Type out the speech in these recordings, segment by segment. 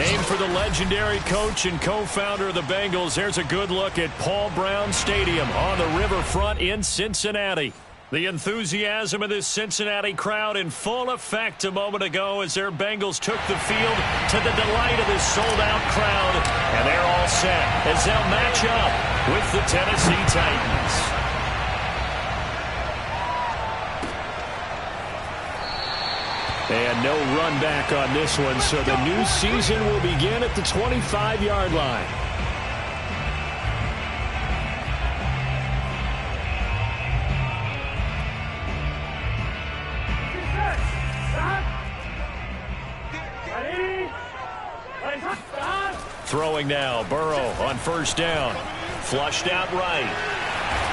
Named for the legendary coach and co-founder of the Bengals, here's a good look at Paul Brown Stadium on the riverfront in Cincinnati. The enthusiasm of this Cincinnati crowd in full effect a moment ago as their Bengals took the field to the delight of this sold-out crowd. And they're all set as they'll match up with the Tennessee Titans. And no run back on this one, so the new season will begin at the 25-yard line. Throwing now, Burrow on first down. Flushed out right.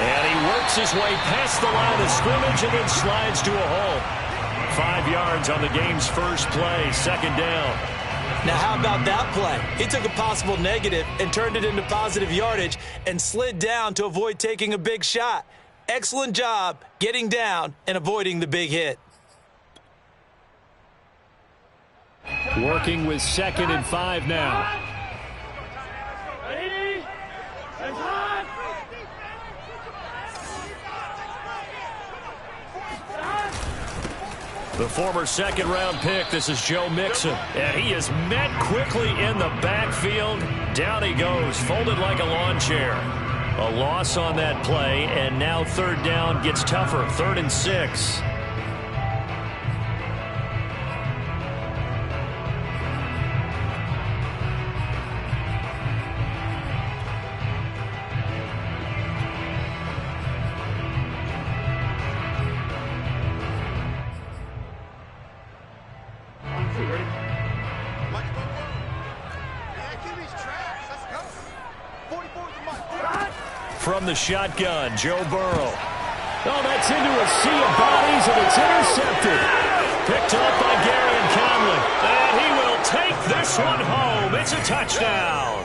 And he works his way past the line of scrimmage and then slides to a hole. 5 yards on the game's first play, second down. Now how about that play? He took a possible negative and turned it into positive yardage and slid down to avoid taking a big shot. Excellent job getting down and avoiding the big hit. Working with 2nd and 5 now. The former second-round pick, this is Joe Mixon. And he is met quickly in the backfield. Down he goes, folded like a lawn chair. A loss on that play, and now third down gets tougher, 3rd and 6. From the shotgun, Joe Burrow. Oh, that's into a sea of bodies, and it's intercepted. Picked up by Gary Conley. And he will take this one home. It's a touchdown.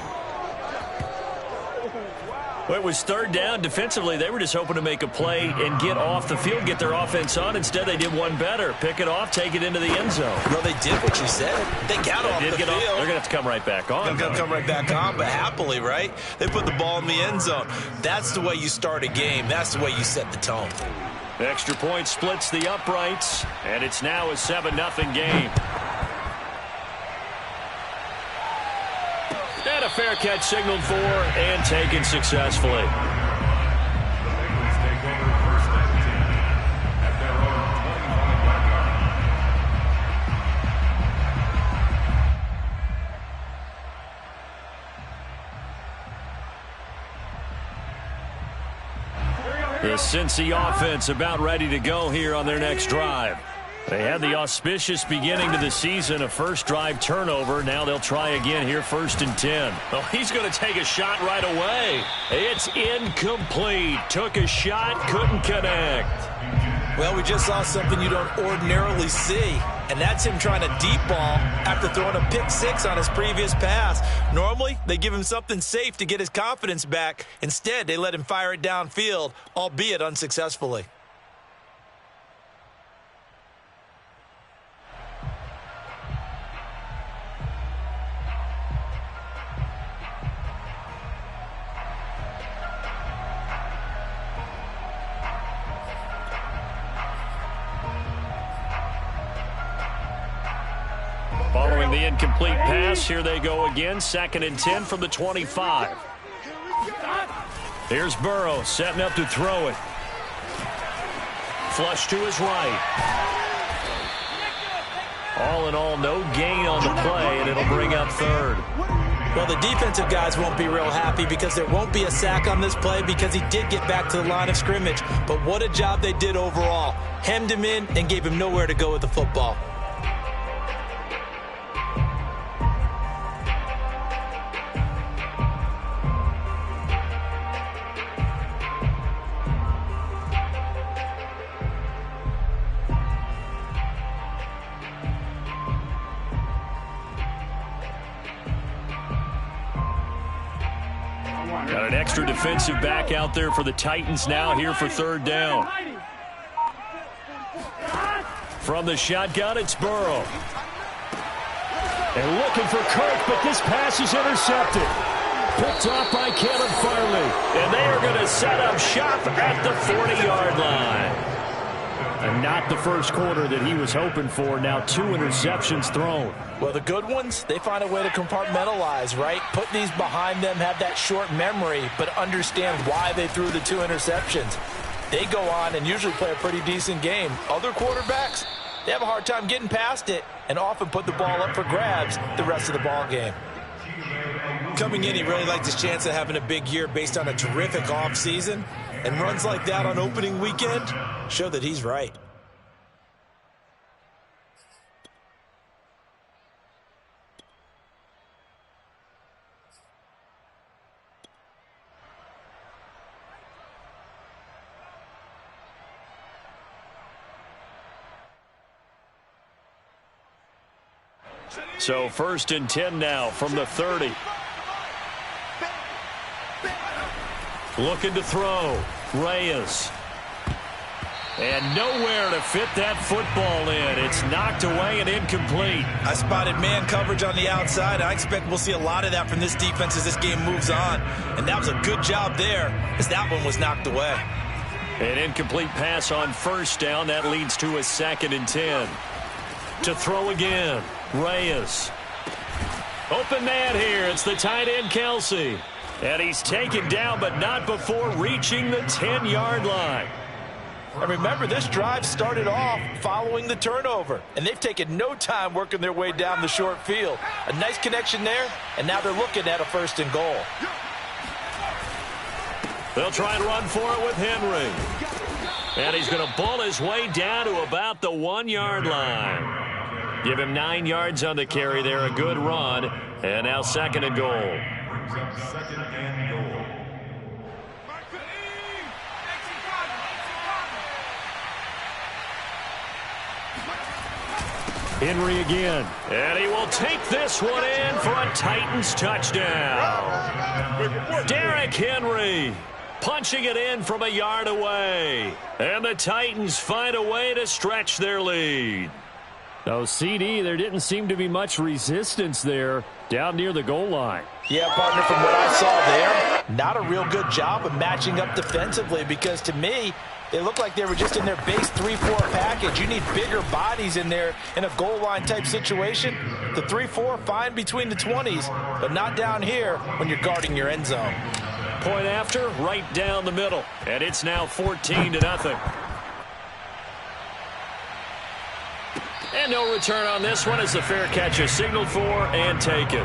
Well, it was third down. Defensively, they were just hoping to make a play and get off the field, get their offense on. Instead, they did one better. Pick it off, take it into the end zone. Well, they did what you said. They got off the field. They're going to have to come right back on. They're going to come right back on, but happily, right? They put the ball in the end zone. That's the way you start a game. That's the way you set the tone. Extra point splits the uprights, and it's now a 7-0 game. And a fair catch signaled for and taken successfully. The Cincy offense about ready to go here on their next drive. They had the auspicious beginning to the season, a first drive turnover. Now they'll try again here, 1st and 10. Oh, he's going to take a shot right away. It's incomplete. Took a shot, couldn't connect. Well, we just saw something you don't ordinarily see, and that's him trying to deep ball after throwing a pick 6 on his previous pass. Normally, they give him something safe to get his confidence back. Instead, they let him fire it downfield, albeit unsuccessfully. Following the incomplete pass, here they go again. 2nd and 10 from the 25. Here's Burrow setting up to throw it. Flush to his right. All in all, no gain on the play, and it'll bring up 3rd. Well, the defensive guys won't be real happy because there won't be a sack on this play because he did get back to the line of scrimmage. But what a job they did overall. Hemmed him in and gave him nowhere to go with the football. Got an extra defensive back out there for the Titans now here for 3rd down. From the shotgun, it's Burrow. And looking for Kirk, but this pass is intercepted. Picked off by Caleb Farley. And they are going to set up shop at the 40-yard line. And not the first quarter that he was hoping for. Now 2 interceptions thrown. Well, the good ones, they find a way to compartmentalize, right? Put these behind them, have that short memory, but understand why they threw the 2 interceptions. They go on and usually play a pretty decent game. Other quarterbacks, they have a hard time getting past it and often put the ball up for grabs the rest of the ball game. Coming in, he really liked his chance of having a big year based on a terrific offseason. And runs like that on opening weekend show that he's right. So 1st and 10 now from the 30. Looking to throw. Reyes. And nowhere to fit that football in. It's knocked away and incomplete. I spotted man coverage on the outside. I expect we'll see a lot of that from this defense as this game moves on. And that was a good job there as that one was knocked away. An incomplete pass on 1st down. That leads to a 2nd and 10. To throw again. Reyes. Open man here. It's the tight end, Kelsey. And he's taken down, but not before reaching the 10-yard line. And remember, this drive started off following the turnover. And they've taken no time working their way down the short field. A nice connection there, and now they're looking at a 1st and goal. They'll try and run for it with Henry. And he's going to bull his way down to about the 1-yard line. Give him 9 yards on the carry there, a good run. And now 2nd and goal. Henry again. And he will take this one in for a Titans touchdown. Derrick Henry punching it in from a yard away. And the Titans find a way to stretch their lead. So, CD, there didn't seem to be much resistance there down near the goal line. Yeah, partner, from what I saw there, not a real good job of matching up defensively because to me, they looked like they were just in their base 3-4 package. You need bigger bodies in there in a goal line type situation. The 3-4, fine between the 20s, but not down here when you're guarding your end zone. Point after, right down the middle. And it's now 14-0. And no return on this one as the fair catch is signaled for and taken.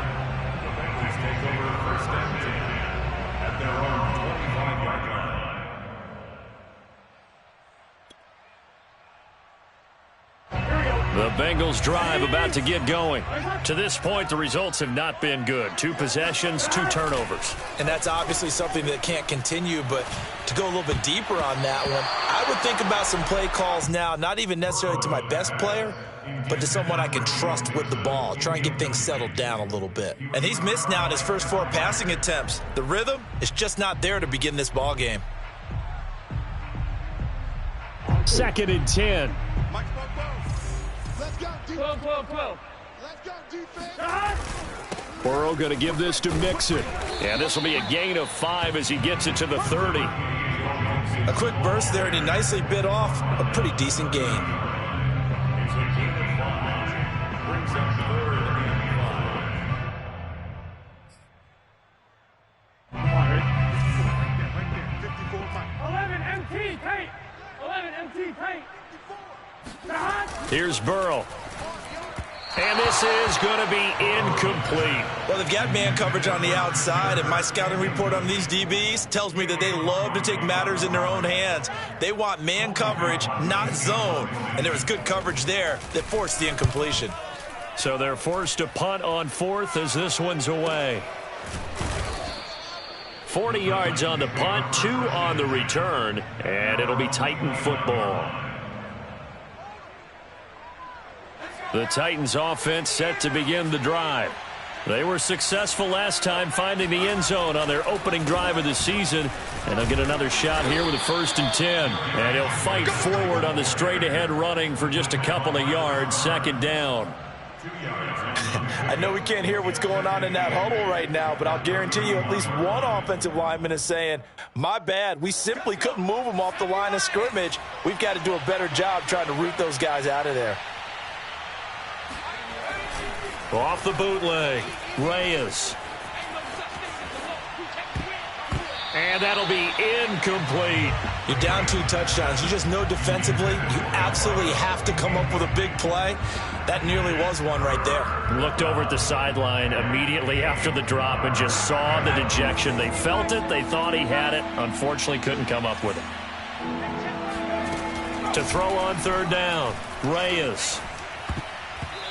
The Bengals drive about to get going. To this point, the results have not been good. 2 possessions, 2 turnovers. And that's obviously something that can't continue, but to go a little bit deeper on that one, I would think about some play calls now, not even necessarily to my best player, but to someone I can trust with the ball. Try and get things settled down a little bit. And he's missed now in his first 4 passing attempts. The rhythm is just not there to begin this ball game. 2nd and 10. Burrow going to give this to Mixon. And this will be a gain of 5 as he gets it to the 30. A quick burst there, and he nicely bit off a pretty decent gain. Here's Burrow. And this is going to be incomplete. Well, they've got man coverage on the outside, and my scouting report on these DBs tells me that they love to take matters in their own hands. They want man coverage, not zone. And there was good coverage there that forced the incompletion. So they're forced to punt on 4th as this one's away. 40 yards on the punt, 2 on the return, and it'll be Titan football. The Titans offense set to begin the drive. They were successful last time finding the end zone on their opening drive of the season. And they'll get another shot here with a 1st and 10. And he'll fight forward on the straight ahead running for just a couple of yards. 2nd down. I know we can't hear what's going on in that huddle right now, but I'll guarantee you at least one offensive lineman is saying, my bad, we simply couldn't move them off the line of scrimmage. We've got to do a better job trying to root those guys out of there. Off the bootleg, Reyes. And that'll be incomplete. You're down 2 touchdowns. You just know defensively you absolutely have to come up with a big play. That nearly was one right there. Looked over at the sideline immediately after the drop and just saw the dejection. They felt it. They thought he had it. Unfortunately, couldn't come up with it. To throw on 3rd down, Reyes.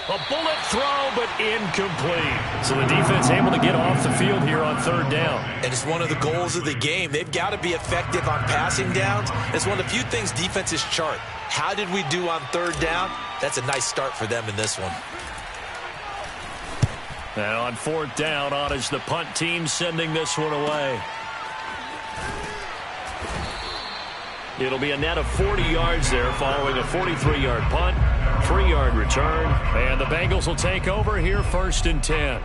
A bullet throw, but incomplete. So the defense able to get off the field here on 3rd down. And it's one of the goals of the game. They've got to be effective on passing downs. It's one of the few things defenses chart. How did we do on 3rd down? That's a nice start for them in this one. And on 4th down, on is the punt team sending this one away. It'll be a net of 40 yards there following a 43-yard punt, 3-yard return, and the Bengals will take over here 1st and 10.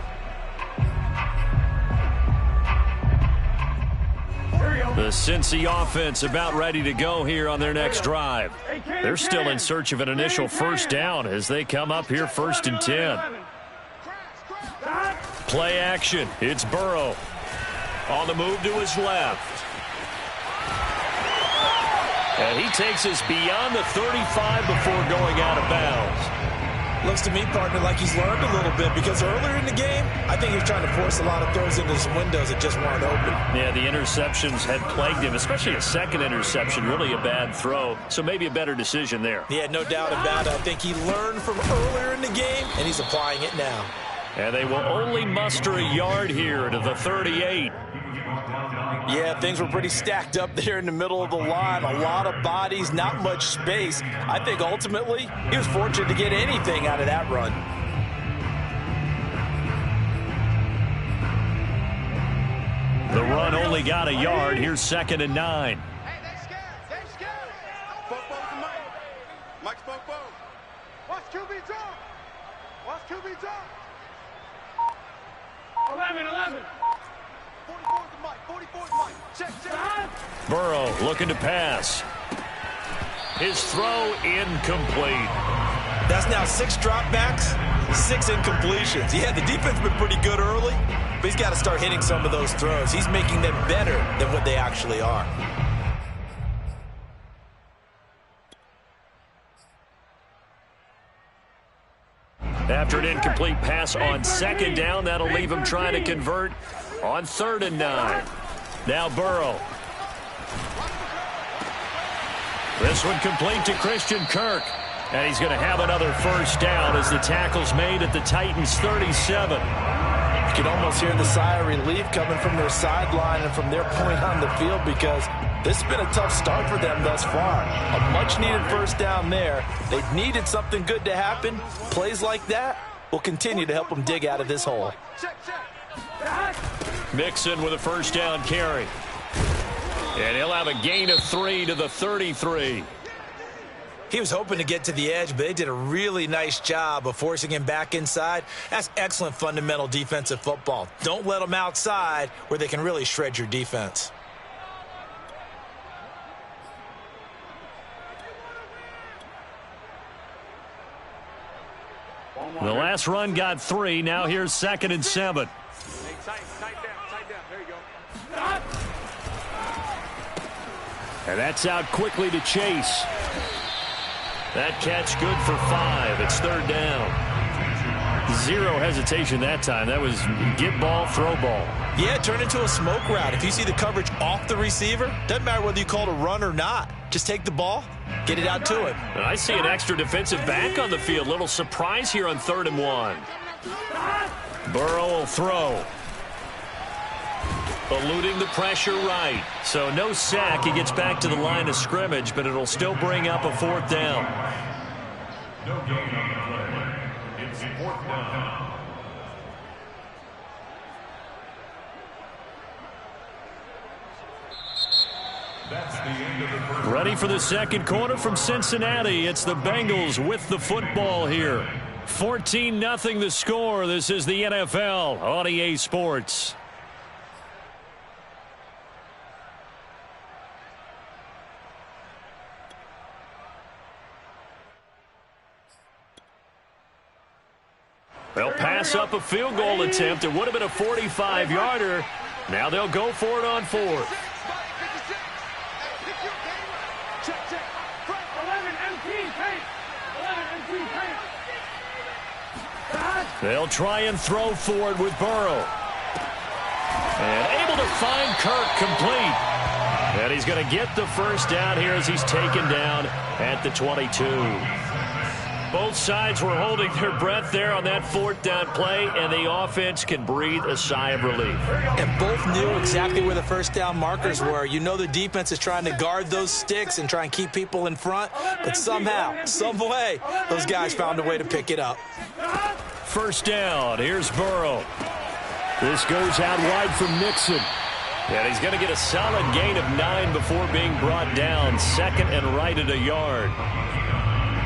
The Cincy offense about ready to go here on their next drive. They're still in search of an initial 1st down as they come up here 1st and 10. Play action. It's Burrow. On the move to his left. And he takes us beyond the 35 before going out of bounds. Looks to me, partner, like he's learned a little bit because earlier in the game, I think he was trying to force a lot of throws into some windows that just weren't open. Yeah, the interceptions had plagued him, especially a second interception, really a bad throw. So maybe a better decision there. Yeah, no doubt about it. I think he learned from earlier in the game, and he's applying it now. And they will only muster a yard here to the 38. Yeah, things were pretty stacked up there in the middle of the line. A lot of bodies, not much space. I think ultimately he was fortunate to get anything out of that run. The run only got a yard. Here's 2nd and 9. Hey, they scared. They scared. Spoke to Mike. Mike spoke. Watch QB drop. Watch QB drop. 11. 44's the Mike. 44's Mike. Check. Burrow looking to pass. His throw incomplete. That's now 6 dropbacks, 6 incompletions. Yeah, the defense has been pretty good early, but he's got to start hitting some of those throws. He's making them better than what they actually are. After an incomplete pass on 2nd down, that'll leave him trying to convert on 3rd and 9. Now Burrow. This one complete to Christian Kirk. And he's going to have another 1st down as the tackle's made at the Titans' 37. You can almost hear the sigh of relief coming from their sideline and from their point on the field because this has been a tough start for them thus far. A much-needed 1st down there. They've needed something good to happen. Plays like that will continue to help them dig out of this hole. Mixon with a 1st down carry. And he'll have a gain of 3 to the 33. He was hoping to get to the edge, but they did a really nice job of forcing him back inside. That's excellent fundamental defensive football. Don't let them outside where they can really shred your defense. The last run got 3. Now here's 2nd and 7. Tight down. There you go. And that's out quickly to Chase. That catch good for 5. It's 3rd down. 0 hesitation that time. That was get ball, throw ball. Yeah, turn into a smoke route. If you see the coverage off the receiver, doesn't matter whether you call it a run or not. Just take the ball, get it out to him. And I see an extra defensive back on the field. Little surprise here on 3rd and 1. Burrow will throw. Eluding the pressure right. So no sack. He gets back to the line of scrimmage, but it'll still bring up a 4th down. No gain on the play. It's 4th down. That's the end of the first. Ready for the 2nd quarter from Cincinnati. It's the Bengals with the football here. 14-0 the score. This is the NFL on EA Sports. They'll pass up a field goal attempt. It would have been a 45-yarder. Now they'll go for it on fourth. They'll try and throw for it with Burrow. And able to find Kirk complete. And he's going to get the first down here as he's taken down at the 22. Both sides were holding their breath there on that fourth down play, and the offense can breathe a sigh of relief. And both knew exactly where the first down markers were. You know the defense is trying to guard those sticks and try and keep people in front, but somehow, some way, those guys found a way to pick it up. First down. Here's Burrow. This goes out wide for Mixon. And he's going to get a solid gain of 9 before being brought down. Second and right at a yard.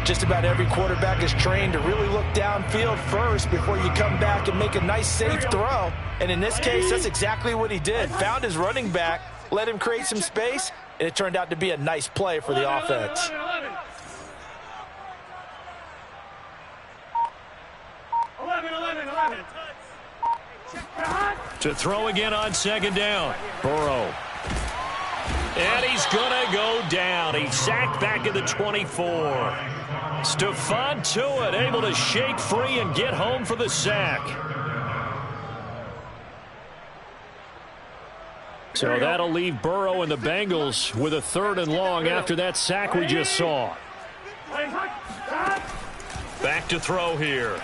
Just about every quarterback is trained to really look downfield first before you come back and make a nice, safe throw. And in this case, that's exactly what he did. Found his running back, let him create some space, and it turned out to be a nice play for the offense. To throw again on second down. Burrow. And he's going to go down. He's sacked back at the 24. Stephon Tuitt able to shake free and get home for the sack. So that'll leave Burrow and the Bengals with a 3rd and long after that sack we just saw. Back to throw here.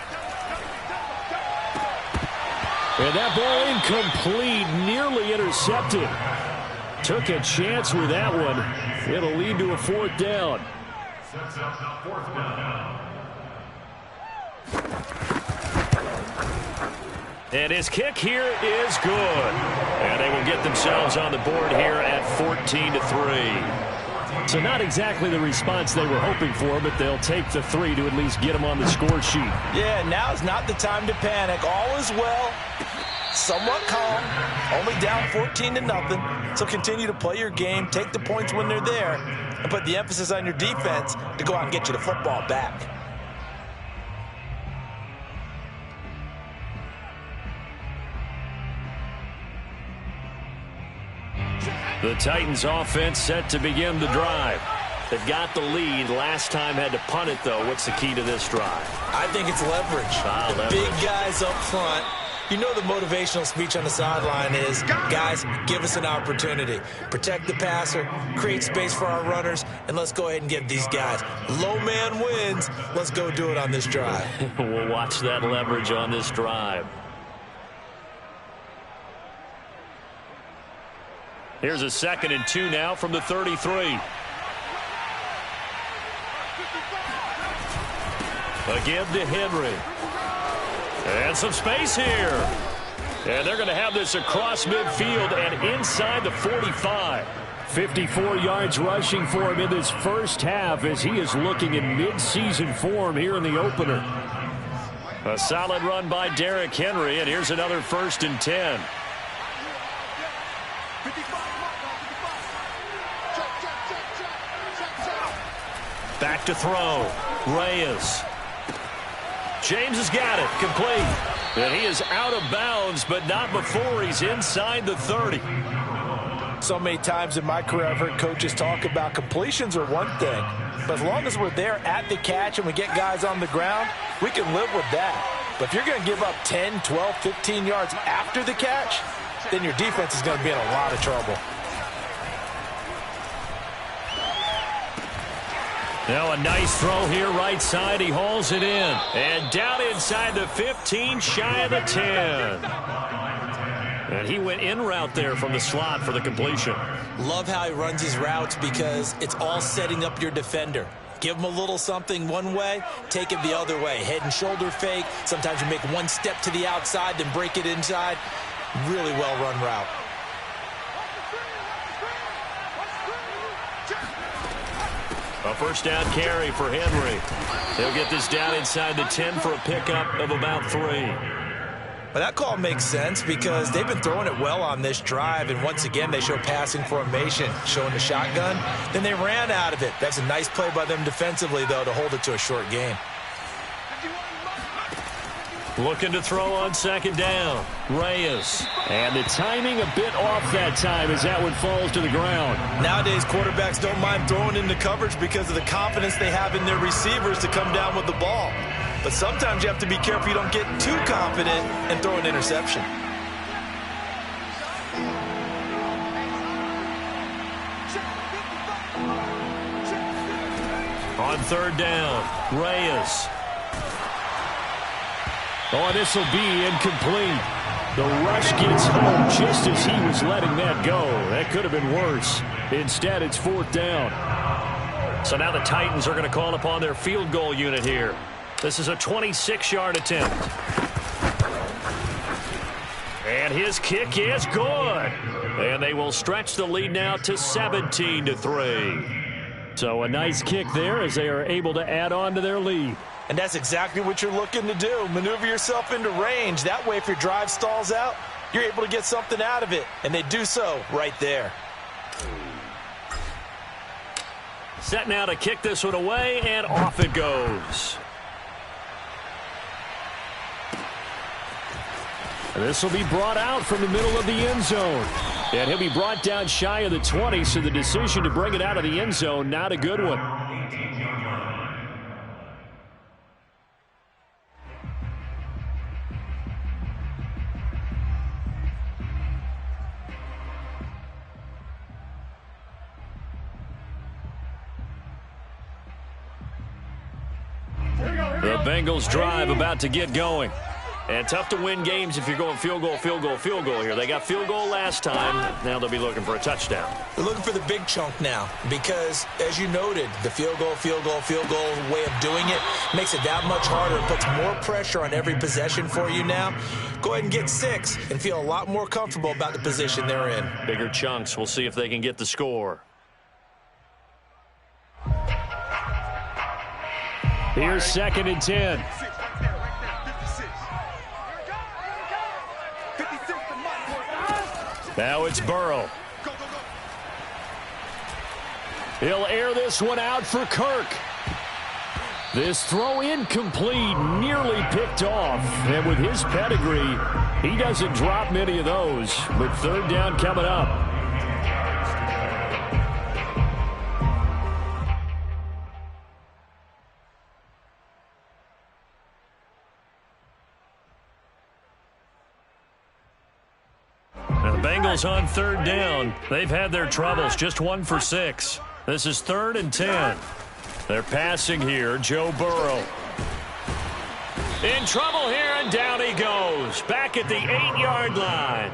And that ball incomplete, nearly intercepted. Took a chance with that one. It'll lead to a 4th down. And his kick here is good. And they will get themselves on the board here at 14-3. So not exactly the response they were hoping for, but they'll take the 3 to at least get them on the score sheet. Yeah, now's not the time to panic. All is well. Somewhat calm. Only down 14-0. So continue to play your game, take the points when they're there, and put the emphasis on your defense to go out and get you the football back. The Titans offense set to begin the drive. They've got the lead. Last time had to punt it, though. What's the key to this drive? I think it's leverage. Leverage. Big guys up front. You know the motivational speech on the sideline is, guys, give us an opportunity. Protect the passer, create space for our runners, and let's go ahead and get these guys. Low man wins. Let's go do it on this drive. We'll watch that leverage on this drive. Here's a 2nd and 2 now from the 33. Again to Henry. And some space here. And they're going to have this across midfield and inside the 45. 54 yards rushing for him in this first half as he is looking in mid-season form here in the opener. A solid run by Derrick Henry, and here's another 1st and 10. Back to throw. Reyes. James has got it. Complete. And he is out of bounds, but not before he's inside the 30. So many times in my career I've heard coaches talk about completions are one thing. But as long as we're there at the catch and we get guys on the ground, we can live with that. But if you're going to give up 10, 12, 15 yards after the catch, then your defense is going to be in a lot of trouble. Now a nice throw here right side. He hauls it in. And down inside the 15, shy of the 10. And he went in route there from the slot for the completion. Love how he runs his routes because it's all setting up your defender. Give him a little something one way, take it the other way. Head and shoulder fake. Sometimes you make one step to the outside, then break it inside. Really well-run route. A first down carry for Henry. He'll get this down inside the 10 for a pickup of about 3. Well, that call makes sense because they've been throwing it well on this drive, and once again they show passing formation, showing the shotgun. Then they ran out of it. That's a nice play by them defensively, though, to hold it to a short game. Looking to throw on second down. Reyes. And the timing a bit off that time as that one falls to the ground. Nowadays, quarterbacks don't mind throwing into coverage because of the confidence they have in their receivers to come down with the ball. But sometimes you have to be careful you don't get too confident and throw an interception. On third down, Reyes. Oh, this will be incomplete. The rush gets home just as he was letting that go. That could have been worse. Instead, it's fourth down. So now the Titans are going to call upon their field goal unit here. This is a 26-yard attempt. And his kick is good. And they will stretch the lead now to 17-3. So a nice kick there as they are able to add on to their lead. And that's exactly what you're looking to do. Maneuver yourself into range. That way, if your drive stalls out, you're able to get something out of it. And they do so right there. Set now to kick this one away, and off it goes. This will be brought out from the middle of the end zone. And he'll be brought down shy of the 20, so the decision to bring it out of the end zone, not a good one. The Bengals drive about to get going. And tough to win games if you're going field goal, field goal, field goal here. They got field goal last time. Now they'll be looking for a touchdown. They're looking for the big chunk now because, as you noted, the field goal way of doing it makes it that much harder. It puts more pressure on every possession for you now. Go ahead and get 6 and feel a lot more comfortable about the position they're in. Bigger chunks. We'll see if they can get the score. Here's second and 10. Now it's Burrow. He'll air this one out for Kirk. This throw incomplete, nearly picked off. And with his pedigree, he doesn't drop many of those. But third down coming up. Bengals on third down. They've had their troubles, just 1 for 6. This is 3rd and 10. They're passing here, Joe Burrow. In trouble here, and down he goes. Back at the 8-yard line.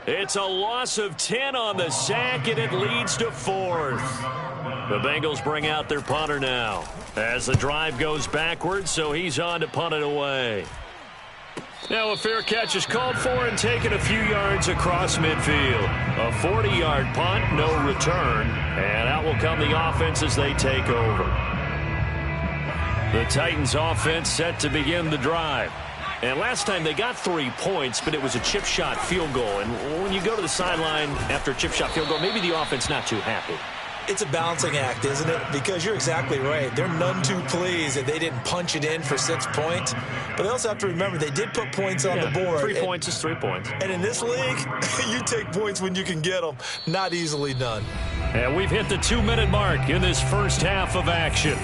It's a loss of 10 on the sack, and it leads to 4th. The Bengals bring out their punter now as the drive goes backwards, so he's on to punt it away. Now a fair catch is called for and taken a few yards across midfield. A 40-yard punt, no return, and out will come the offense as they take over. The Titans offense set to begin the drive. And last time they got 3 points, but it was a chip shot field goal. And when you go to the sideline after a chip shot field goal, maybe the offense not too happy. It's a balancing act, isn't it? Because you're exactly right. They're none too pleased that they didn't punch it in for 6 points. But they also have to remember they did put points on the board. 3 points is 3 points. And in this league, you take points when you can get them. Not easily done. And we've hit the 2-minute mark in this first half of action.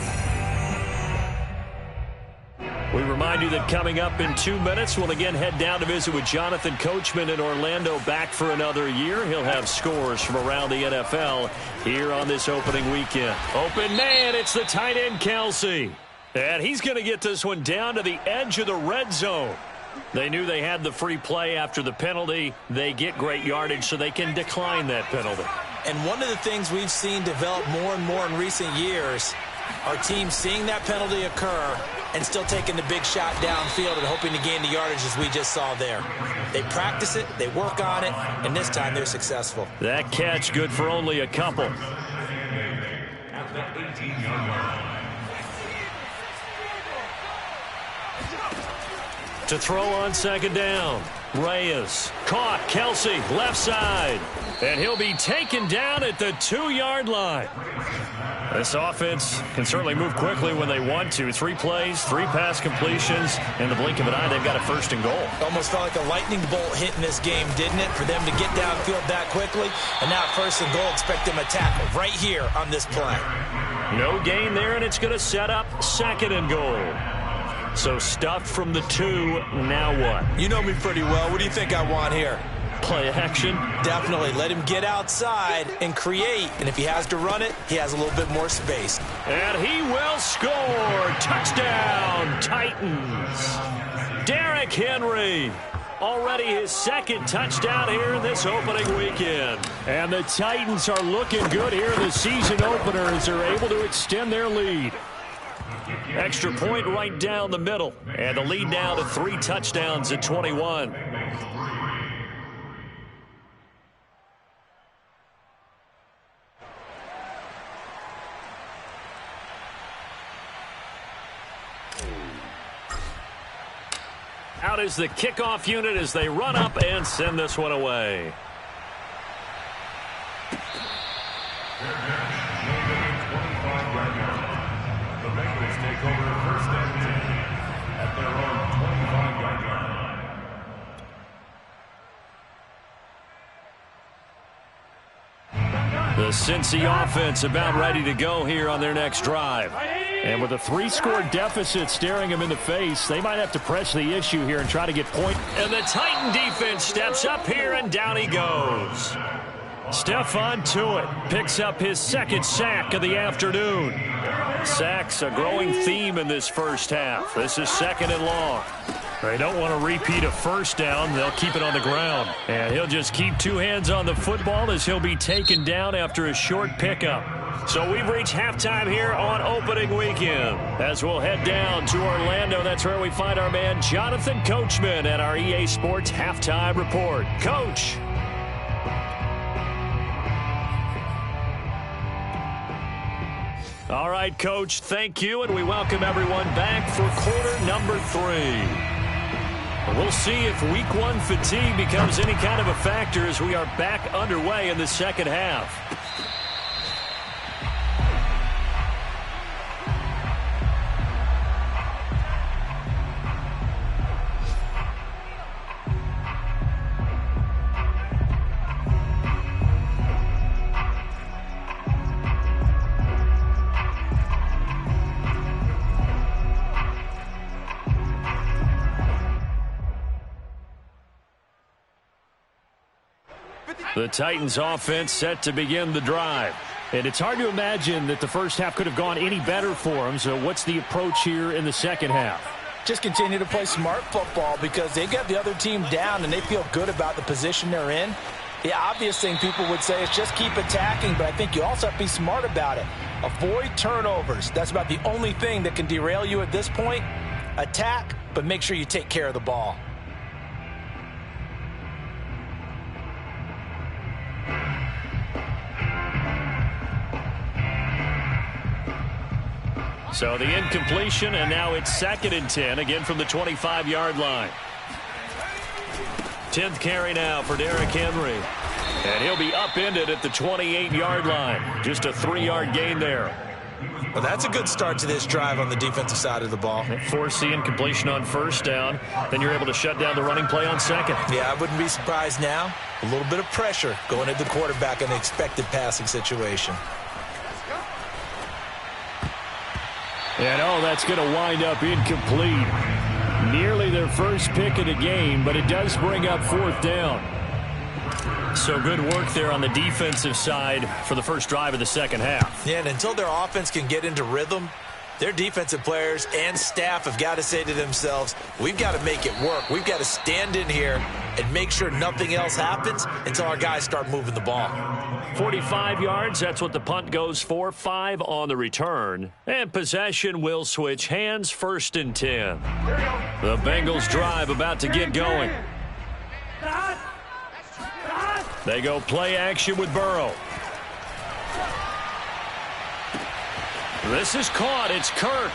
We remind you that coming up in 2 minutes, we'll again head down to visit with Jonathan Coachman in Orlando, back for another year. He'll have scores from around the NFL here on this opening weekend. Open man, it's the tight end Kelsey. And he's going to get this one down to the edge of the red zone. They knew they had the free play after the penalty. They get great yardage so they can decline that penalty. And one of the things we've seen develop more and more in recent years, our team seeing that penalty occur and still taking the big shot downfield and hoping to gain the yardage as we just saw there. They practice it, they work on it, and this time they're successful. That catch good for only a couple. the 18-yard line. To throw on second down. Reyes caught. Kelsey left side. And he'll be taken down at the 2-yard line. This offense can certainly move quickly when they want to. 3 plays, 3 pass completions. In the blink of an eye, they've got a 1st and goal. Almost felt like a lightning bolt hit in this game, didn't it? For them to get downfield that quickly. And now 1st and goal, expect them to tackle right here on this play. No gain there, and it's going to set up 2nd and goal. So stuffed from the 2, now what? You know me pretty well. What do you think I want here? Play action? Definitely. Let him get outside and create. And if he has to run it, he has a little bit more space. And he will score. Touchdown, Titans. Derrick Henry. Already his 2nd touchdown here in this opening weekend. And the Titans are looking good here in the season opener as they're able to extend their lead. Extra point right down the middle. And the lead now to 3 touchdowns at 21. Out is the kickoff unit as they run up and send this one away. The Bengals take over 1st and 10 at their own 25-yard line. The Cincy offense about ready to go here on their next drive. And with a 3-score deficit staring them in the face, they might have to press the issue here and try to get point. And the Titan defense steps up here, and down he goes. Stephon Tuitt picks up his 2nd sack of the afternoon. Sacks a growing theme in this first half. This is 2nd and long. They don't want to repeat a 1st down. They'll keep it on the ground. And he'll just keep 2 hands on the football as he'll be taken down after a short pickup. So we've reached halftime here on opening weekend. As we'll head down to Orlando, that's where we find our man Jonathan Coachman at our EA Sports Halftime Report. Coach. All right, Coach, thank you, and we welcome everyone back for quarter number 3. We'll see if week 1 fatigue becomes any kind of a factor as we are back underway in the second half. The Titans offense set to begin the drive. And it's hard to imagine that the first half could have gone any better for them. So what's the approach here in the second half? Just continue to play smart football because they got the other team down and they feel good about the position they're in. The obvious thing people would say is just keep attacking, but I think you also have to be smart about it. Avoid turnovers. That's about the only thing that can derail you at this point. Attack, but make sure you take care of the ball. So the incompletion, and now it's 2nd and 10, again from the 25-yard line. 10th carry now for Derrick Henry. And he'll be upended at the 28-yard line. Just a 3-yard gain there. Well, that's a good start to this drive on the defensive side of the ball. Force the incompletion on 1st down. Then you're able to shut down the running play on 2nd. Yeah, I wouldn't be surprised now. A little bit of pressure going at the quarterback in the expected passing situation. And, oh, that's going to wind up incomplete. Nearly their first pick of the game, but it does bring up 4th down. So good work there on the defensive side for the first drive of the second half. Yeah, and until their offense can get into rhythm, their defensive players and staff have got to say to themselves, we've got to make it work. We've got to stand in here and make sure nothing else happens until our guys start moving the ball. 45 yards, that's what the punt goes for. 5 on the return. And possession will switch hands, 1st and 10. The Bengals drive about to get going. They go play action with Burrow. This is caught. It's Kirk.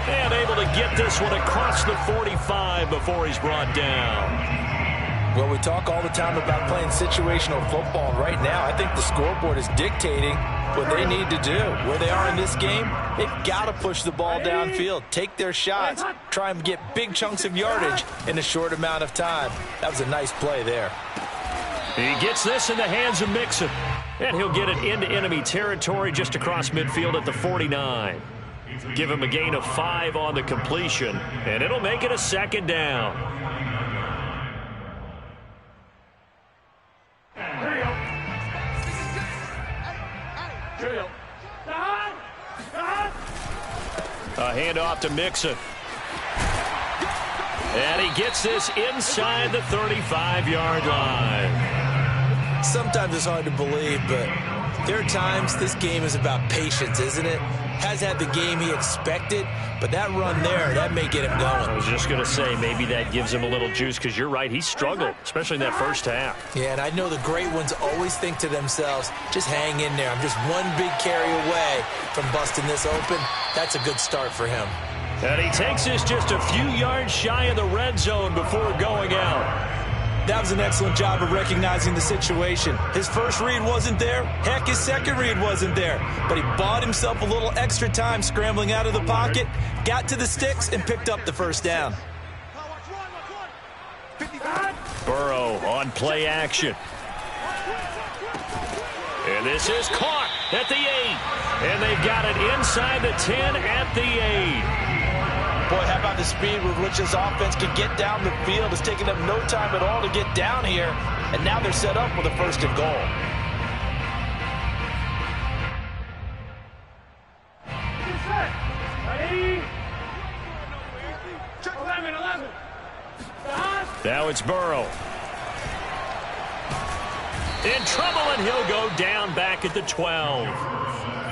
And able to get this one across the 45 before he's brought down. Well, we talk all the time about playing situational football. Right now, I think the scoreboard is dictating what they need to do. Where they are in this game, they've got to push the ball downfield, take their shots, try and get big chunks of yardage in a short amount of time. That was a nice play there. He gets this in the hands of Mixon. And he'll get it into enemy territory just across midfield at the 49. Give him a gain of 5 on the completion, and it'll make it a second down. A handoff to Mixon. And he gets this inside the 35-yard line. Sometimes it's hard to believe, but there are times this game is about patience, isn't it? Has had the game he expected, but that run there, that may get him going. I was just going to say, maybe that gives him a little juice, because you're right, he struggled, especially in that first half. Yeah, and I know the great ones always think to themselves, just hang in there. I'm just one big carry away from busting this open. That's a good start for him. And he takes this just a few yards shy of the red zone before going out. That was an excellent job of recognizing the situation. His first read wasn't there. Heck, his second read wasn't there. But he bought himself a little extra time scrambling out of the pocket, got to the sticks, and picked up the first down. Burrow on play action. And this is caught at the 8. And they've got it inside the 10 at the 8. Boy, how about the speed with which this offense can get down the field? It's taken them no time at all to get down here, and now they're set up with a first and goal. Now it's Burrow. In trouble, and he'll go down back at the 12.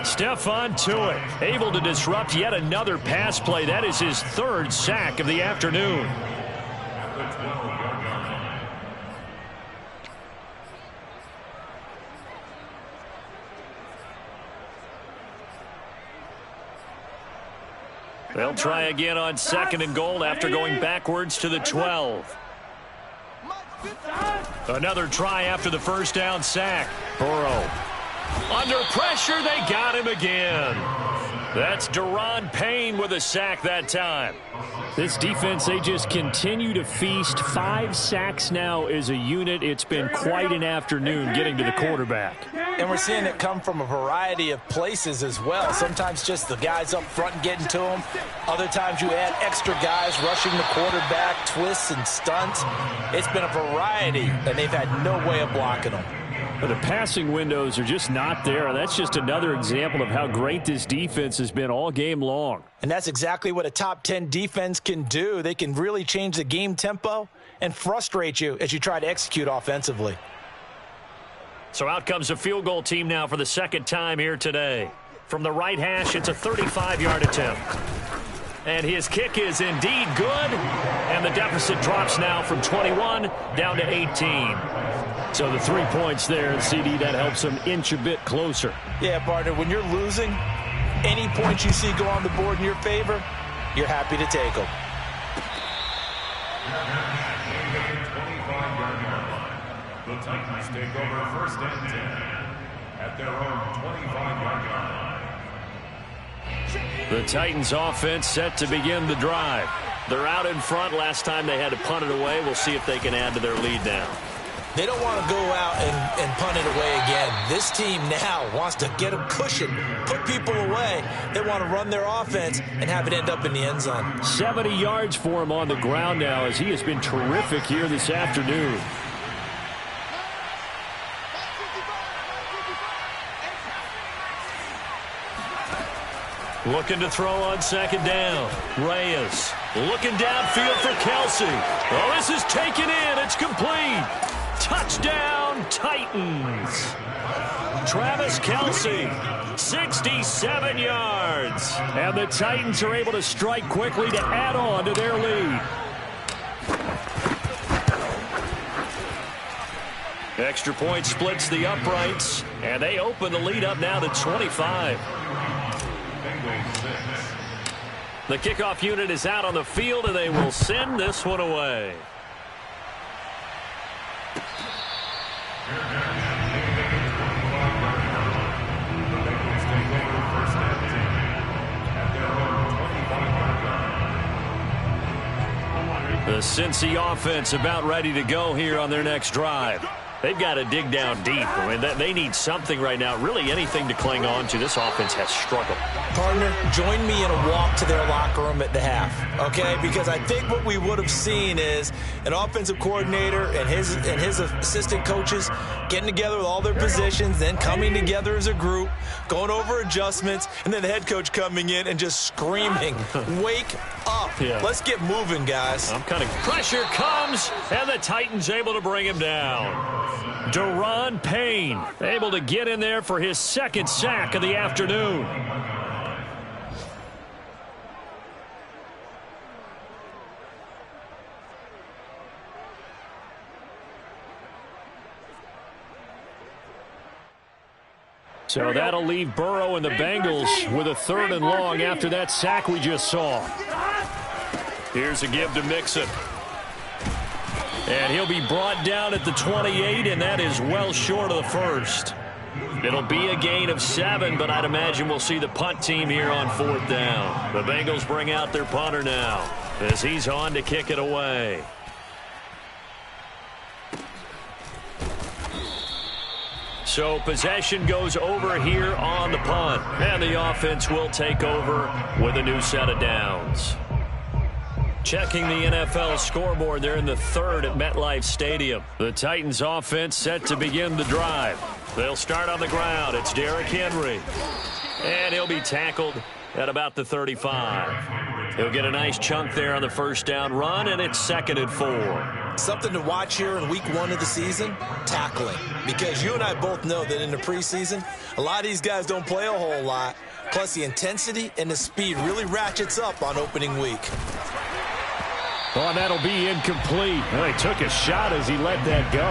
Stephon Tuitt able to disrupt yet another pass play. That is his 3rd sack of the afternoon. They'll try again on 2nd and goal after going backwards to the 12. Another try after the first down sack. Burrow. Under pressure, they got him again. That's Daron Payne with a sack that time. This defense, they just continue to feast. 5 sacks now as a unit. It's been quite an afternoon getting to the quarterback. And we're seeing it come from a variety of places as well. Sometimes just the guys up front and getting to them. Other times you add extra guys rushing the quarterback, twists and stunts. It's been a variety, and they've had no way of blocking them. But the passing windows are just not there. That's just another example of how great this defense has been all game long. And that's exactly what a top 10 defense can do. They can really change the game tempo and frustrate you as you try to execute offensively. So out comes a field goal team now for the 2nd time here today. From the right hash, it's a 35-yard attempt. And his kick is indeed good. And the deficit drops now from 21 down to 18. So the 3 points there, and CD, that helps them inch a bit closer. Yeah, partner, when you're losing, any points you see go on the board in your favor, you're happy to take them. The Titans take over 1st and 10 at their own 25-yard line. The Titans offense set to begin the drive. They're out in front. Last time they had to punt it away. We'll see if they can add to their lead now. They don't want to go out and punt it away again. This team now wants to get a cushion, put people away. They want to run their offense and have it end up in the end zone. 70 yards for him on the ground now, as he has been terrific here this afternoon. Looking to throw on 2nd down. Reyes looking downfield for Kelsey. Oh, this is taken in. It's complete. Touchdown, Titans. Travis Kelsey, 67 yards. And the Titans are able to strike quickly to add on to their lead. Extra point splits the uprights, and they open the lead up now to 25. The kickoff unit is out on the field, and they will send this one away. The Cincy offense about ready to go here on their next drive. They've got to dig down deep. I mean, they need something right now, really anything to cling on to. This offense has struggled. Partner, join me in a walk to their locker room at the half, okay? Because I think what we would have seen is an offensive coordinator and his assistant coaches getting together with all their positions, then coming together as a group, going over adjustments, and then the head coach coming in and just screaming, wake up. Yeah. Let's get moving, guys. Pressure comes, and the Titans able to bring him down. Deron Payne able to get in there for his second sack of the afternoon. So that'll leave Burrow and the Bengals with a 3rd and long after that sack we just saw. Here's a give to Mixon. And he'll be brought down at the 28, and that is well short of the first. It'll be a gain of 7, but I'd imagine we'll see the punt team here on 4th down. The Bengals bring out their punter now as he's on to kick it away. So possession goes over here on the punt, and the offense will take over with a new set of downs. Checking the NFL scoreboard, they're in the 3rd at MetLife Stadium. The Titans offense set to begin the drive. They'll start on the ground. It's Derrick Henry. And he'll be tackled at about the 35. He'll get a nice chunk there on the first down run, and it's 2nd and 4. Something to watch here in week 1 of the season, tackling. Because you and I both know that in the preseason, a lot of these guys don't play a whole lot. Plus the intensity and the speed really ratchets up on opening week. Oh, that'll be incomplete. Well, he took a shot as he let that go.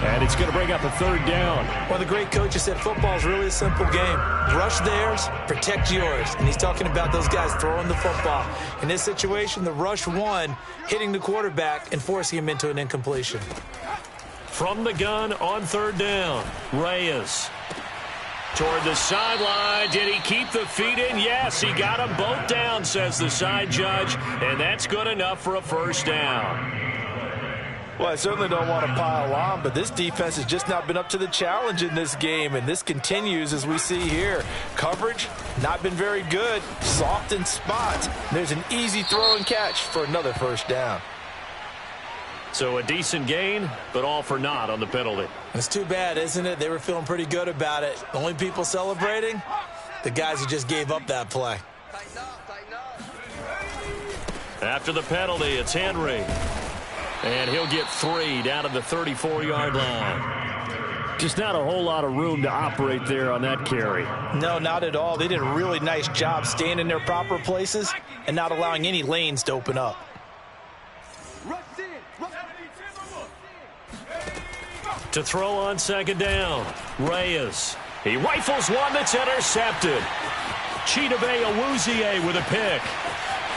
And it's going to bring up a 3rd down. Well, the great coach said football is really a simple game. Rush theirs, protect yours. And he's talking about those guys throwing the football. In this situation, the rush won, hitting the quarterback and forcing him into an incompletion. From the gun on 3rd down, Reyes. Toward the sideline. Did he keep the feet in? Yes, he got them both down, says the side judge, and that's good enough for a 1st down. Well, I certainly don't want to pile on, but this defense has just not been up to the challenge in this game, and this continues as we see here. Coverage, not been very good. Soft in spots. There's an easy throw and catch for another 1st down. So a decent gain, but all for naught on the penalty. It's too bad, isn't it? They were feeling pretty good about it. The only people celebrating, the guys who just gave up that play. After the penalty, it's Henry. And he'll get 3 down to the 34-yard line. Just not a whole lot of room to operate there on that carry. No, not at all. They did a really nice job staying in their proper places and not allowing any lanes to open up. To throw on 2nd down, Reyes. He rifles one that's intercepted. Chidobe Awuzie with a pick.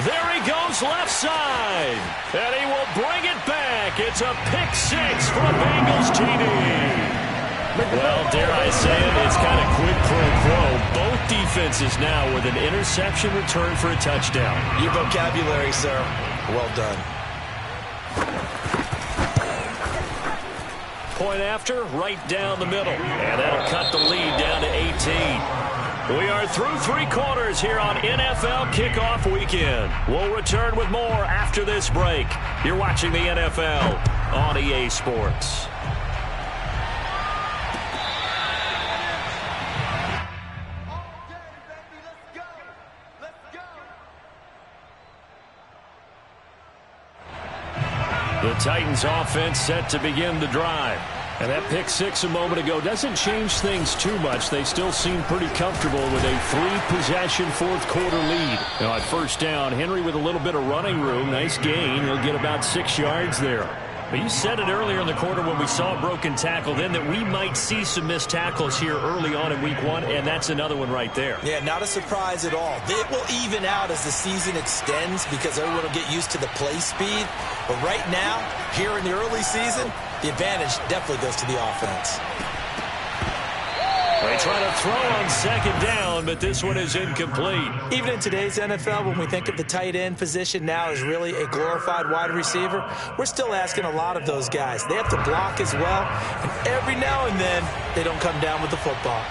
There he goes left side. And he will bring it back. It's a pick 6 for a Bengals TD. Well, dare I say it, it's kind of quid pro quo. Both defenses now with an interception return for a touchdown. Your vocabulary, sir. Well done. Point after, right down the middle. And that'll cut the lead down to 18. We are through 3 quarters here on NFL Kickoff Weekend. We'll return with more after this break. You're watching the NFL on EA Sports. The Titans offense set to begin the drive. And that pick 6 a moment ago doesn't change things too much. They still seem pretty comfortable with a 3-possession 4th quarter lead. Now at 1st down, Henry with a little bit of running room. Nice gain. He'll get about 6 yards there. But you said it earlier in the quarter when we saw a broken tackle then that we might see some missed tackles here early on in week 1, and that's another one right there. Yeah, not a surprise at all. It will even out as the season extends because everyone will get used to the play speed. But right now, here in the early season, the advantage definitely goes to the offense. They try to throw on second down, but this one is incomplete. Even in today's NFL, when we think of the tight end position now as really a glorified wide receiver, we're still asking a lot of those guys. They have to block as well, and every now and then, they don't come down with the football.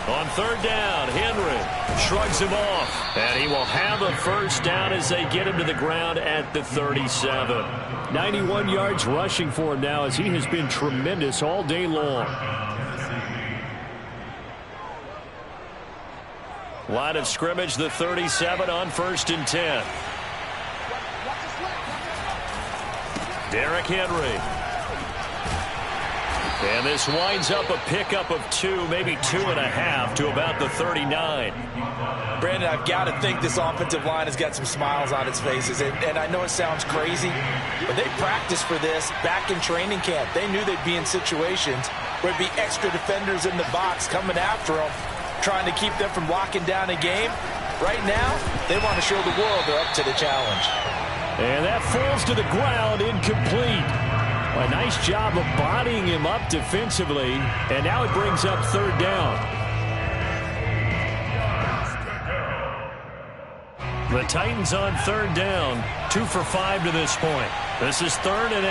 On third down, Henry shrugs him off, and he will have a first down as they get him to the ground at the 37. 91 yards rushing for him now as he has been tremendous all day long. Line of scrimmage, the 37 on 1st and 10. Derrick Henry. And this winds up a pickup of 2, maybe 2.5 to about the 39. Brandon, I've got to think this offensive line has got some smiles on its faces. And I know it sounds crazy, but they practiced for this back in training camp. They knew they'd be in situations where there'd be extra defenders in the box coming after them, trying to keep them from locking down a game. Right now, they want to show the world they're up to the challenge. And that falls to the ground, incomplete. A nice job of bodying him up defensively, and now it brings up third down. The Titans on third down, 2 for 5 to this point. This is 3rd and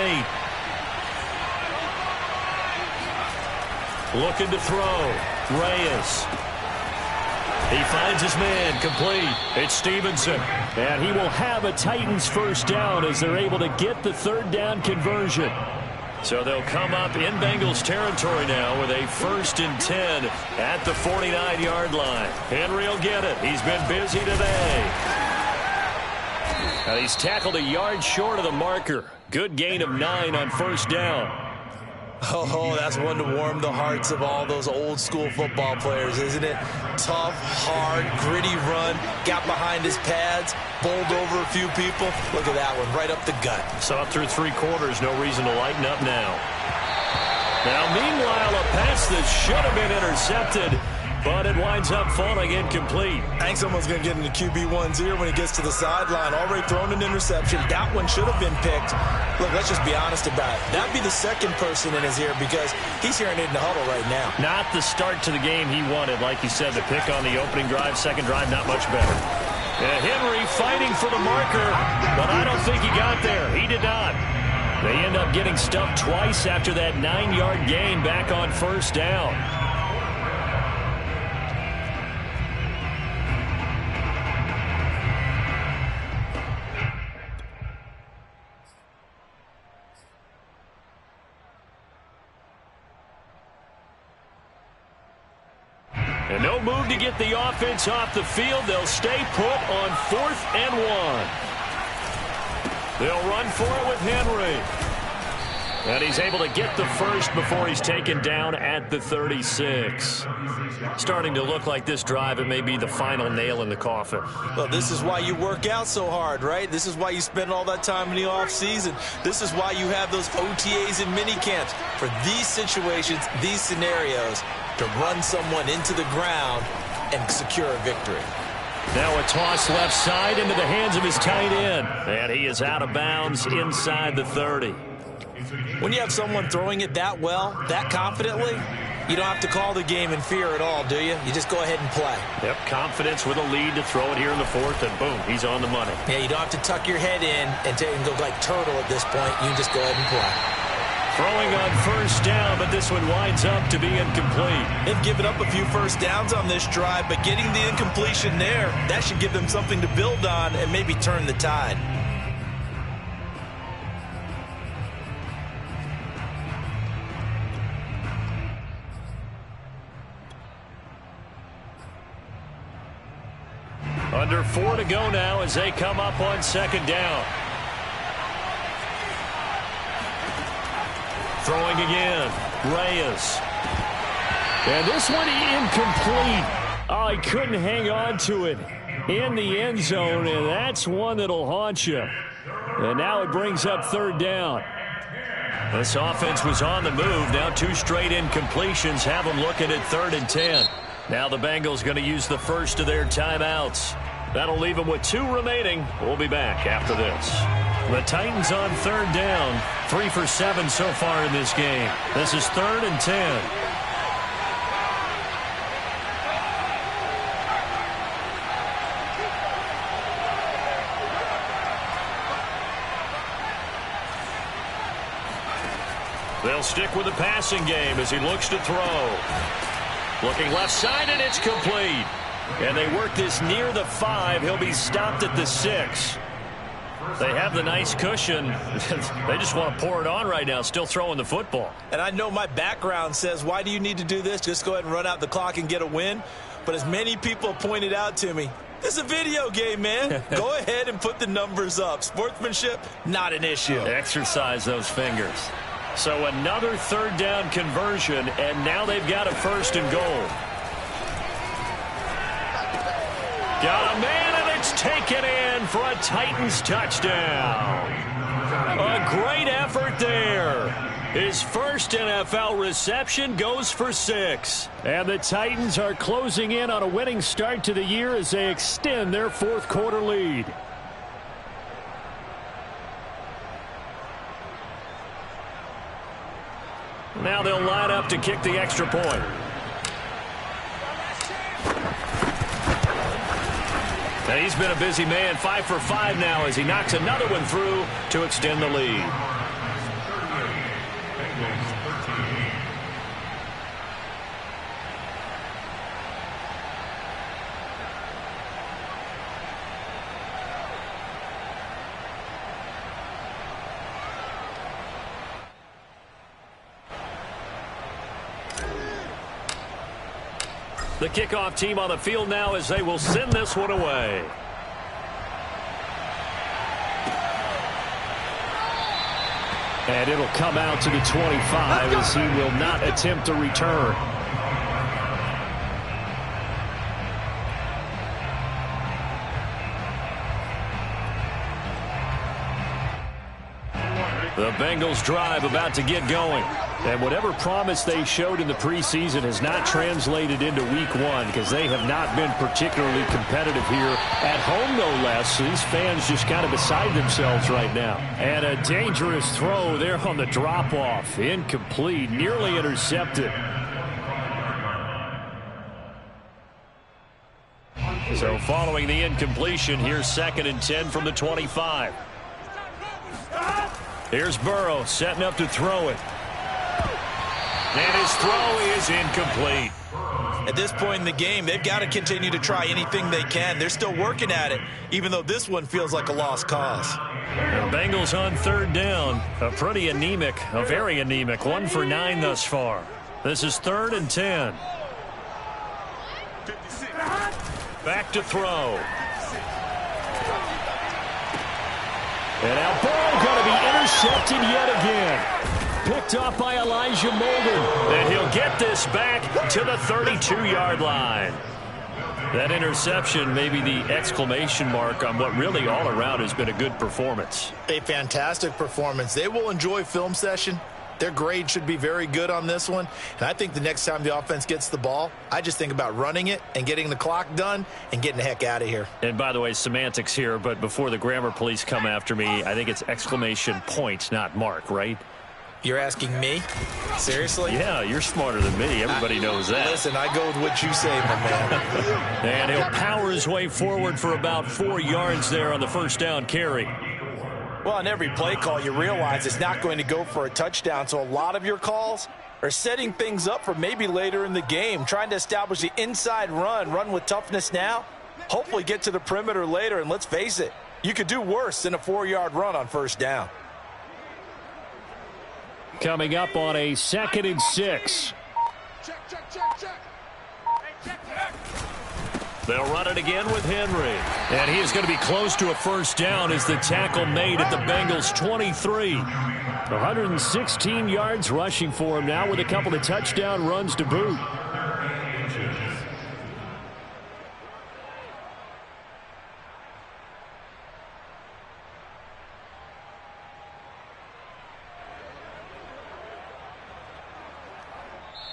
8. Looking to throw. Reyes. He finds his man, complete. It's Stevenson. And he will have a Titans first down as they're able to get the third down conversion. So they'll come up in Bengals territory now with a 1st and 10 at the 49-yard line. Henry will get it. He's been busy today. And he's tackled a yard short of the marker. Good gain of 9 on 1st down. Oh, that's one to warm the hearts of all those old-school football players, isn't it? Tough, hard, gritty run, got behind his pads, bowled over a few people. Look at that one, right up the gut. Saw it through 3 quarters, no reason to lighten up now. Now, meanwhile, a pass that should have been intercepted, but it winds up falling incomplete. I think someone's going to get into QB1's ear when he gets to the sideline. Already thrown an interception. That one should have been picked. Look, let's just be honest about it. That'd be the second person in his ear because he's hearing it in the huddle right now. Not the start to the game he wanted. Like you said, the pick on the opening drive, second drive, not much better. Henry fighting for the marker, but I don't think he got there. He did not. They end up getting stuffed twice after that 9-yard gain back on 1st down. And no move to get the offense off the field. They'll stay put on 4th and 1. They'll run for it with Henry. And he's able to get the first before he's taken down at the 36. Starting to look like this drive, it may be the final nail in the coffin. Well, this is why you work out so hard, right? This is why you spend all that time in the offseason. This is why you have those OTAs and mini camps. For these situations, these scenarios, to run someone into the ground and secure a victory. Now a toss left side into the hands of his tight end. And he is out of bounds inside the 30. When you have someone throwing it that well, that confidently, you don't have to call the game in fear at all, do you? You just go ahead and play. Yep, confidence with a lead to throw it here in the 4th, and boom, he's on the money. Yeah, you don't have to tuck your head in and go like turtle at this point. You just go ahead and play. Throwing on 1st down, but this one winds up to be incomplete. They've given up a few first downs on this drive, but getting the incompletion there, that should give them something to build on and maybe turn the tide. Under 4 to go now as they come up on 2nd down. Throwing again. Reyes. And this one incomplete. Oh, he couldn't hang on to it in the end zone, and that's one that'll haunt you. And now it brings up third down. This offense was on the move. Now 2 straight incompletions have them looking at 3rd and 10. Now the Bengals going to use the first of their timeouts. That'll leave them with 2 remaining. We'll be back after this. The Titans on 3rd down. 3 for 7 so far in this game. This is 3rd and 10. They'll stick with the passing game as he looks to throw. Looking left side, and it's complete. And they work this near the 5. He'll be stopped at the 6. They have the nice cushion. They just want to pour it on right now, still throwing the football. And I know my background says, why do you need to do this? Just go ahead and run out the clock and get a win. But as many people pointed out to me, this is a video game, man. Go ahead and put the numbers up. Sportsmanship, not an issue. Exercise those fingers. So another 3rd down conversion, and now they've got a 1st and goal. Got a man, and it's taken in for a Titans touchdown. A great effort there. His first NFL reception goes for 6. And the Titans are closing in on a winning start to the year as they extend their 4th quarter lead. Now they'll line up to kick the extra point. And he's been a busy man, 5 for 5 now as he knocks another one through to extend the lead. The kickoff team on the field now as they will send this one away. And it'll come out to the 25 as he will not attempt to return. The Bengals drive about to get going. And whatever promise they showed in the preseason has not translated into week 1 because they have not been particularly competitive here at home, no less. These fans just kind of beside themselves right now. And a dangerous throw there on the drop-off. Incomplete, nearly intercepted. So following the incompletion, here's 2nd and 10 from the 25. Here's Burrow setting up to throw it. And his throw is incomplete. At this point in the game, they've got to continue to try anything they can. They're still working at it, even though this one feels like a lost cause. The Bengals on 3rd down. A very anemic, 1 for 9 thus far. This is 3rd and 10. Back to throw. And now Burrow going to be intercepted yet again. Picked off by Elijah Molden. And he'll get this back to the 32-yard line. That interception may be the exclamation mark on what really all around has been a good performance. A fantastic performance. They will enjoy film session. Their grade should be very good on this one. And I think the next time the offense gets the ball, I just think about running it and getting the clock done and getting the heck out of here. And by the way, semantics here, but before the grammar police come after me, I think it's exclamation point, not mark, right? You're asking me? Seriously? Yeah, you're smarter than me. Everybody knows that. Listen, I go with what you say, my man. And he'll power his way forward for about 4 yards there on the 1st down carry. Well, on every play call, you realize it's not going to go for a touchdown, so a lot of your calls are setting things up for maybe later in the game, trying to establish the inside run with toughness now, hopefully get to the perimeter later, and let's face it, you could do worse than a 4-yard run on 1st down. Coming up on a 2nd and 6. They'll run it again with Henry. And he is going to be close to a 1st down as the tackle made at the Bengals 23. 116 yards rushing for him now with a couple of touchdown runs to boot.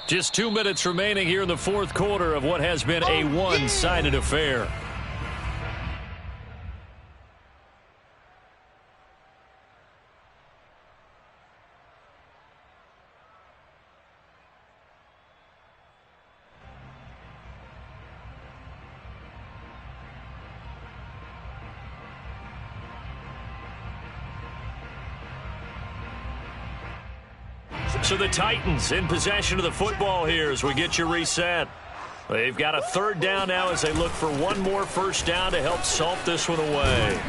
Just 2 minutes remaining here in the fourth quarter of what has been a one-sided affair. So the Titans in possession of the football here as we get you reset. They've got a third down now as they look for one more first down to help salt this one away.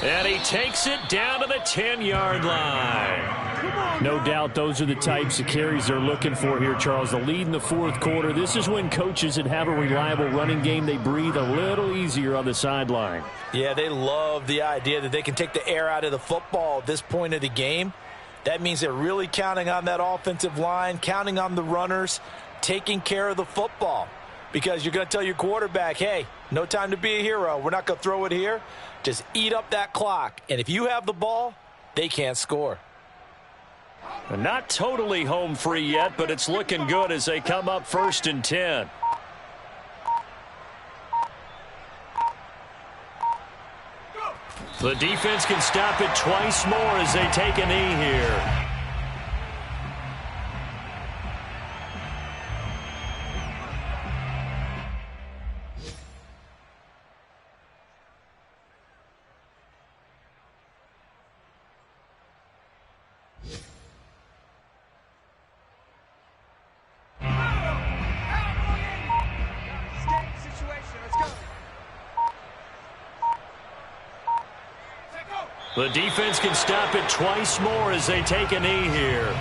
And he takes it down to the 10-yard line. No doubt those are the types of carries they're looking for here, Charles. The lead in the fourth quarter. This is when coaches that have a reliable running game, they breathe a little easier on the sideline. Yeah, they love the idea that they can take the air out of the football at this point of the game. That means they're really counting on that offensive line, counting on the runners, taking care of the football. Because you're going to tell your quarterback, hey, no time to be a hero. We're not going to throw it here. Just eat up that clock. And if you have the ball, they can't score. Not totally home free yet, but it's looking good as they come up 1st and 10. The defense can stop it twice more as they take a knee here. The defense can stop it twice more as they take a knee here.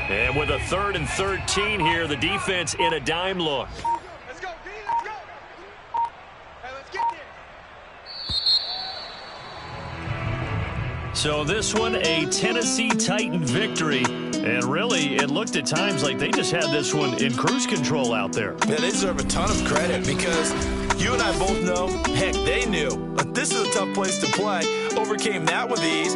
And with a 3rd and 13 here, the defense in a dime look. Let's go, D, let's go. Hey, let's get there. So this one, a Tennessee Titan victory. And really, it looked at times like they just had this one in cruise control out there. Yeah, they deserve a ton of credit because you and I both know, heck, they knew. But this is a tough place to play. Overcame that with ease.